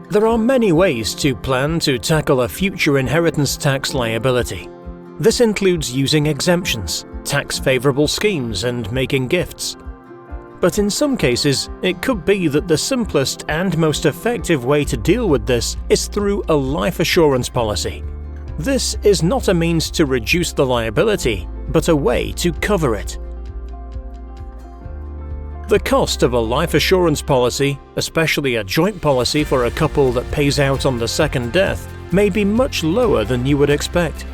There are many ways to plan to tackle a future inheritance tax liability. This includes using exemptions, tax-favorable schemes, and making gifts. But in some cases, it could be that the simplest and most effective way to deal with this is through a life assurance policy. This is not a means to reduce the liability, but a way to cover it. The cost of a life assurance policy, especially a joint policy for a couple that pays out on the second death, may be much lower than you would expect.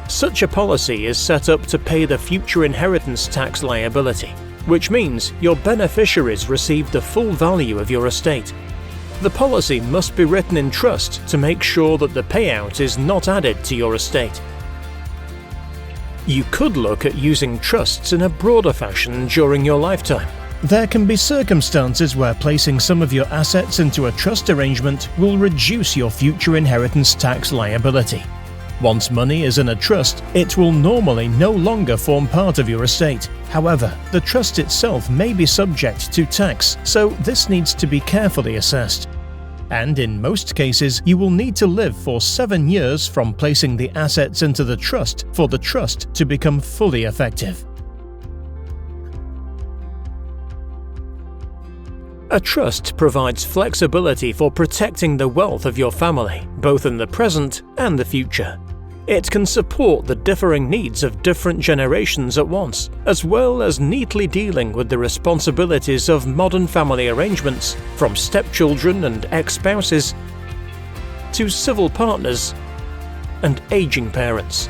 Such a policy is set up to pay the future inheritance tax liability, which means your beneficiaries receive the full value of your estate. The policy must be written in trust to make sure that the payout is not added to your estate. You could look at using trusts in a broader fashion during your lifetime. There can be circumstances where placing some of your assets into a trust arrangement will reduce your future inheritance tax liability. Once money is in a trust, it will normally no longer form part of your estate. However, the trust itself may be subject to tax, so this needs to be carefully assessed. And in most cases, you will need to live for 7 years from placing the assets into the trust for the trust to become fully effective. A trust provides flexibility for protecting the wealth of your family, both in the present and the future. It can support the differing needs of different generations at once, as well as neatly dealing with the responsibilities of modern family arrangements, from stepchildren and ex-spouses to civil partners and aging parents.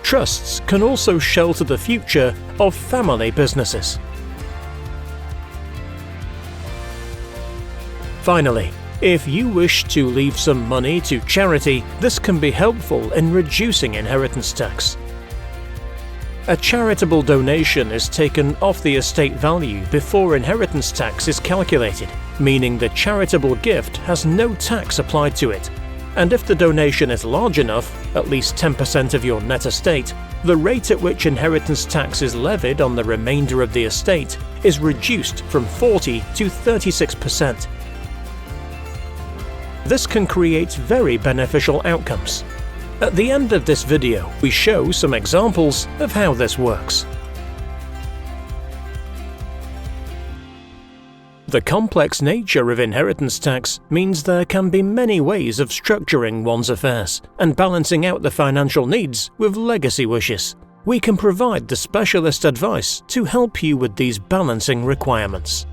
Trusts can also shelter the future of family businesses. Finally, if you wish to leave some money to charity, this can be helpful in reducing inheritance tax. A charitable donation is taken off the estate value before inheritance tax is calculated, meaning the charitable gift has no tax applied to it. And if the donation is large enough, at least 10% of your net estate, the rate at which inheritance tax is levied on the remainder of the estate is reduced from 40 to 36%. This can create very beneficial outcomes. At the end of this video, we show some examples of how this works. The complex nature of inheritance tax means there can be many ways of structuring one's affairs and balancing out the financial needs with legacy wishes. We can provide the specialist advice to help you with these balancing requirements.